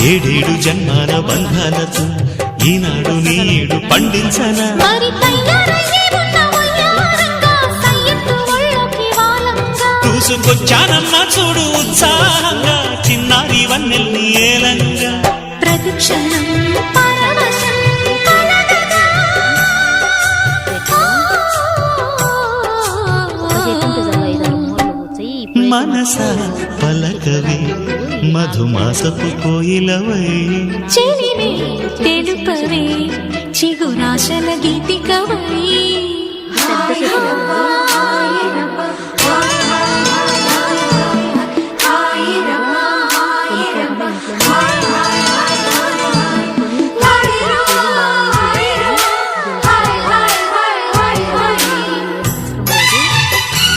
ఏడేడు జన్మాల బంధాలతో ఈనాడు నీడు పండించనా చూసుకొచ్చానమ్మా చూడు ఉత్సాహంగా చిన్నారి వన్నెల్ని ఏలంగా ప్రతిక్షణం మనస పలకవే మధుమాసపు కోయిలవై చెలిమే తెలుపవే చిగురాశల గీతికవై